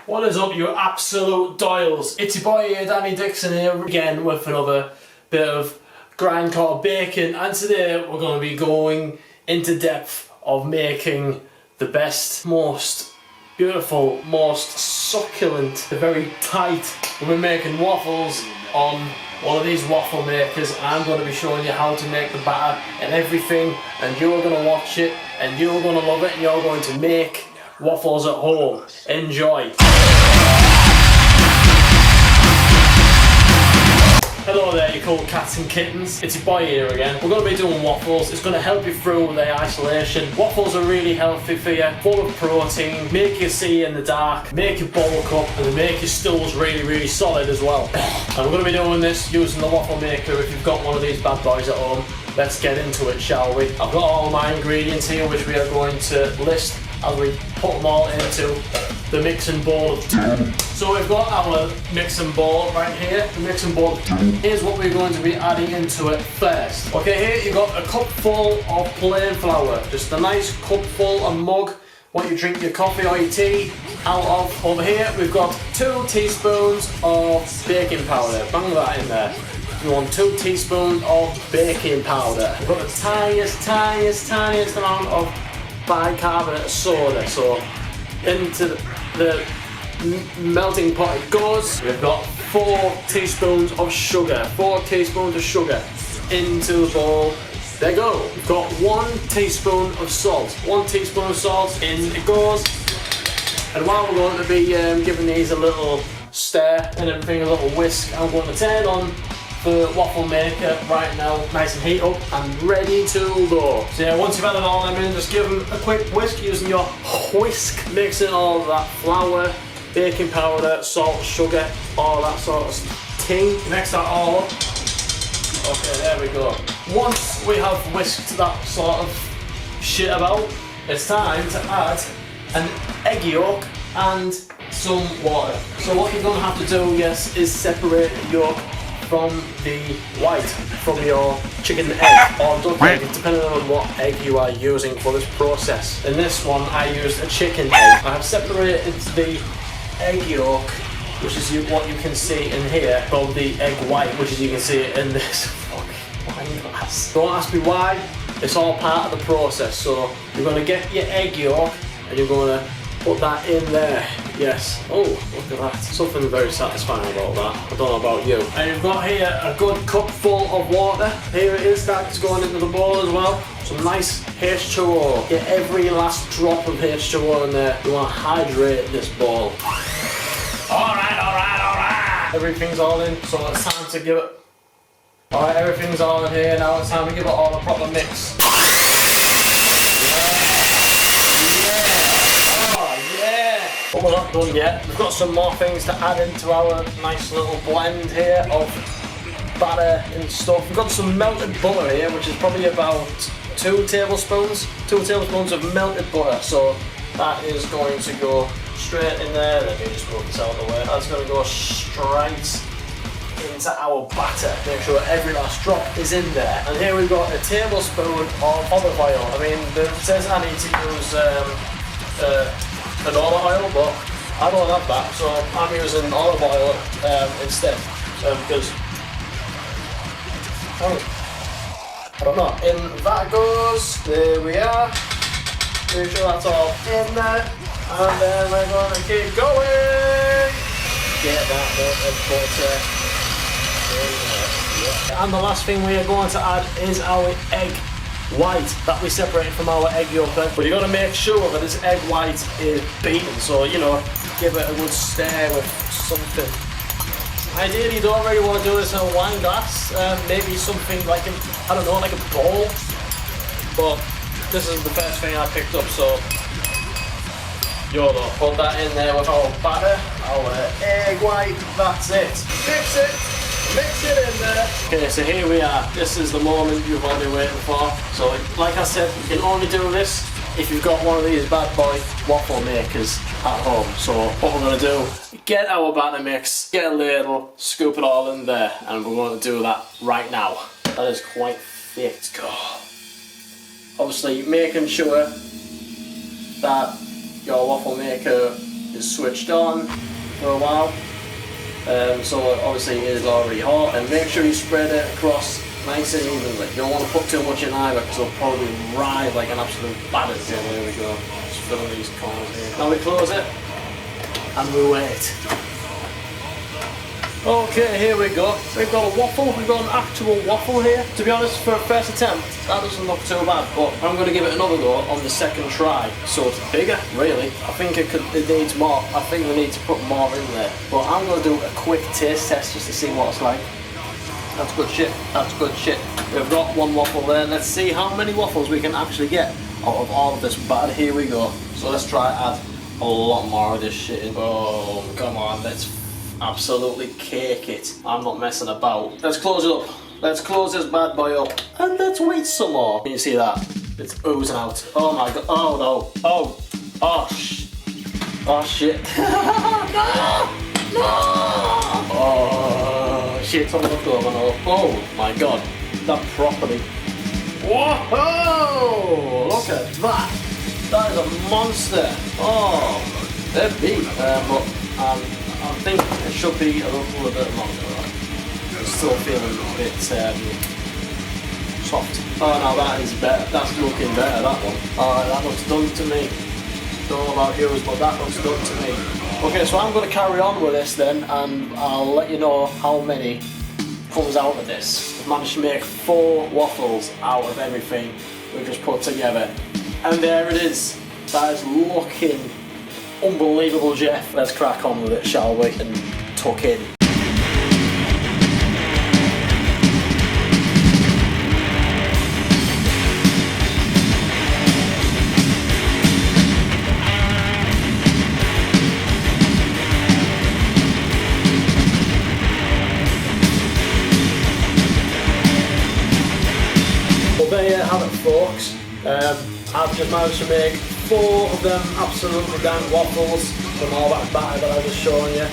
What is up, you absolute dials? It's your boy here, Danny Dixon here again with another bit of grindcore bacon, and today we're going to be going into depth of making the best, most beautiful, most succulent, very tight. We're making waffles on one of these waffle makers. I'm going to be showing you how to make the batter and everything, and you're going to watch it and you're going to love it and you're going to make waffles at home. Enjoy. Hello there, you cool cats and kittens. It's your boy here again. We're going to be doing waffles. It's going to help you through the isolation. Waffles are really healthy for you, full of protein, make you see in the dark, make you bulk up, and they make your stools really solid as well. And we're going to be doing this using the waffle maker. If you've got one of these bad boys at home, let's get into it, shall we? I've got all my ingredients here, which we are going to list as we put them all into the mixing bowl. So we've got our mixing bowl right here, the mixing bowl. Here's what we're going to be adding into it first. Okay, here you've got a cup full of plain flour, just a nice cup full, a mug, what you drink your coffee or your tea out of. Over here we've got 2 teaspoons of baking powder, bang that in there. You want 2 teaspoons of baking powder. We've got the tiniest amount of bicarbonate of soda, so into the melting pot it goes. We've got 4 teaspoons of sugar, 4 teaspoons of sugar into the bowl. There you go. We've got 1 teaspoon of salt, 1 teaspoon of salt in it goes. And while we're going to be giving these a little stir and everything, a little whisk, I'm going to turn on the waffle maker right now, nice and heat up and ready to go. So yeah, once you've added all them in, just give them a quick whisk using your whisk, mixing all of that flour, baking powder, salt, sugar, all that sort of thing. Mix that all up. Okay, there we go. Once we have whisked that sort of shit about, it's time to add an egg yolk and some water. So what you're going to have to do, yes, is separate the yolk from the white from your chicken egg or duck egg, depending on what egg you are using for this process. In this one I used a chicken egg. I have separated the egg yolk, which is what you can see in here, from the egg white, which is you can see in this fucking wine glass. Don't ask me why, it's all part of the process. So you're going to get your egg yolk and you're going to put that in there. Yes. Oh, look at that. Something very satisfying about that. I don't know about you. And you've got here a good cup full of water. Here it is, that's going into the bowl as well. Some nice H2O. Get every last drop of H2O in there. You want to hydrate this bowl. Alright. Everything's all in, so it's time to give it. Alright, everything's all in here. Now it's time to give it all a proper mix. But we're not done yet. We've got some more things to add into our nice little blend here of batter and stuff. We've got some melted butter here, which is probably about 2 tablespoons of melted butter. So that is going to go straight in there. Let me just move this out of the way. That's going to go straight into our batter. Make sure every last drop is in there. And here we've got a tablespoon of olive oil. I mean, it says I need to use canola oil, but I don't have that, so I'm using olive oil instead, because I don't know. In that goes. There we are. Make sure that's all in there, and then we're going to keep going. Get that melted butter in there. Yeah. And the last thing we are going to add is our egg white that we separated from our egg yolk. But you got to make sure that this egg white is beaten, so you know, give it a good stir with something. Ideally you don't really want to do this in a wine glass, maybe something like I don't know, like a bowl, but this is the first thing I picked up, so YOLO. Put that in there with our batter, our egg white, that's it. Mix it in there. Okay, so here we are. This is the moment you've all been waiting for. So, like I said, you can only do this if you've got one of these bad boy waffle makers at home. So, what we're going to do, get our batter mix, get a ladle, scoop it all in there, and we're going to do that right now. That is quite thick. Obviously, making sure that your waffle maker is switched on for a while. So obviously it is already hot, and make sure you spread it across nice and evenly. You don't want to put too much in either because it'll probably ride like an absolute batter. So there we go. Just filling these corners here. Now we close it and we wait. Okay, here we go. We've got a waffle. We've got an actual waffle here. To be honest, for a first attempt, that doesn't look too bad. But I'm going to give it another go on the second try. So it's bigger, really. I think it needs more. I think we need to put more in there. But I'm going to do a quick taste test just to see what it's like. That's good shit. That's good shit. We've got one waffle there. Let's see how many waffles we can actually get out of all of this batter. Here we go. So let's try to add a lot more of this shit in. Oh, come on. Let's absolutely cake it. I'm not messing about. Let's close it up. Let's close this bad boy up. And let's wait some more. Can you see that? It's oozing out. Oh my god. Oh no. Oh. Oh shit. No! Oh shit, on the over now. Oh my god. That properly. Whoa! Look at that. That is a monster. Oh, they're big. But I think it should be a little bit longer. I'm still feeling a bit soft. Oh no, that is better. That's looking better, that one. Alright, that looks done to me. Don't know about yours, but that looks done to me. Okay, so I'm going to carry on with this then, and I'll let you know how many comes out of this. I've managed to make 4 waffles out of everything we just put together. And there it is. That is looking unbelievable, Jeff. Let's crack on with it, shall we? And tuck in. Well, there you have it, folks. I've just managed to make 4 of them absolutely dank waffles from all that batter that I was showing you.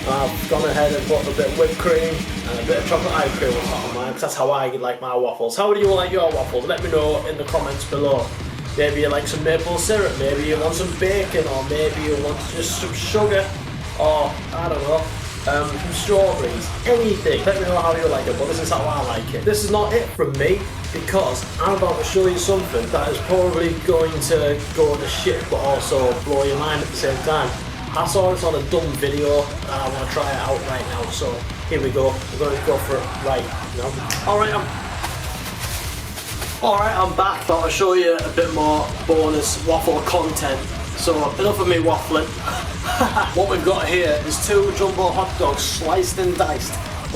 I've gone ahead and put a bit of whipped cream and a bit of chocolate ice cream on top of mine, because that's how I like my waffles. How do you like your waffles? Let me know in the comments below. Maybe you like some maple syrup, maybe you want some bacon, or maybe you want just some sugar, or I don't know, some strawberries, anything. Let me know how you like it, but this is how I like it. This is not it from me, because I'm about to show you something that is probably going to go to shit, but also blow your mind at the same time. I saw this on a dumb video, and I want to try it out right now, so here we go. We're going to go for it right now. Alright, I'm back. Thought I'd show you a bit more bonus waffle content. So, enough of me waffling. What we've got here is 2 jumbo hot dogs sliced and diced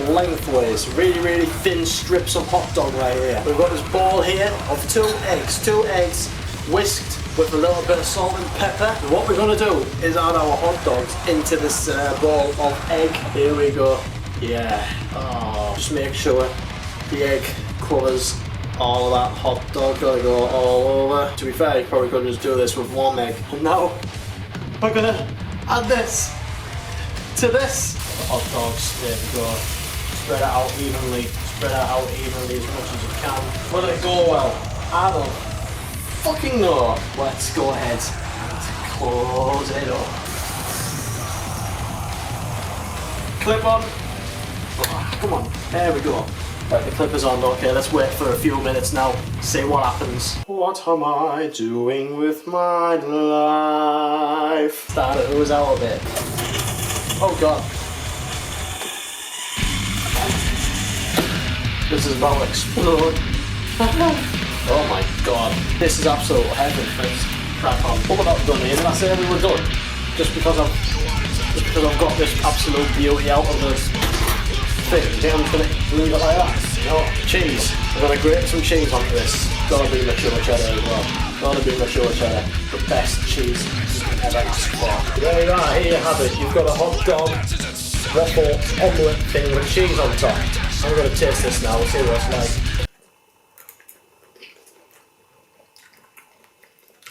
lengthways. Really, really thin strips of hot dog right here. We've got this bowl here of 2 eggs. 2 eggs whisked with a little bit of salt and pepper. And what we're going to do is add our hot dogs into this bowl of egg. Here we go. Yeah. Oh, just make sure the egg covers all of that hot dog. Gotta go all over. To be fair, you probably could just do this with 1 egg. And now we're gonna add this to this. The hot dogs, there we go. Spread it out evenly. Spread it out evenly as much as you can. Will it go well? I don't fucking know. Let's go ahead and close it up. Clip on. Oh, come on. There we go. Right, the clip is on. Okay, let's wait for a few minutes now. See what happens. What am I doing with my life? Started to ooze out a bit. Oh god. This is about to explode. Oh my god. This is absolute heaven. Let's crack on. But we're not done here. Did I say we were done? Just because I've got this absolute beauty out of this thing. You think I'm just gonna leave it like that? No. Cheese. I'm gonna grate some cheese onto this. Gotta be mature cheddar as well. Gotta be mature cheddar. The best cheese you can ever ask for. There you are, here you have it. You've got a hot dog, waffle, omelette thing with cheese on top. I'm gonna taste this now, we'll see what it's like.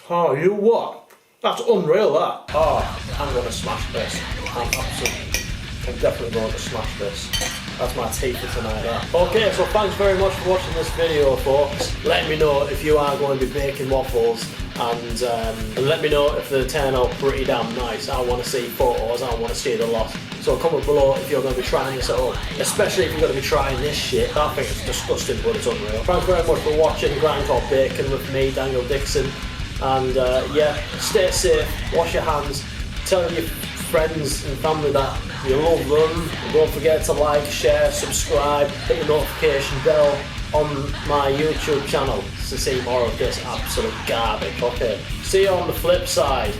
Oh, you what? That's unreal, that. Oh, I'm gonna smash this. I'm definitely going to smash this. That's my tea for tonight, that. Okay, so thanks very much for watching this video, folks. Let me know if you are going to be baking waffles and let me know if they turn out pretty damn nice. I want to see photos, I want to see the lot. So comment below if you're going to be trying this at home, especially if you're going to be trying this shit. I think it's disgusting, but it's unreal. Thanks very much for watching Grindcore Bacon with me, Daniel Dixon, and yeah, stay safe, wash your hands, tell your friends and family that you love them, and don't forget to like, share, subscribe, hit the notification bell on my YouTube channel to see more of this absolute garbage. Okay, see you on the flip side.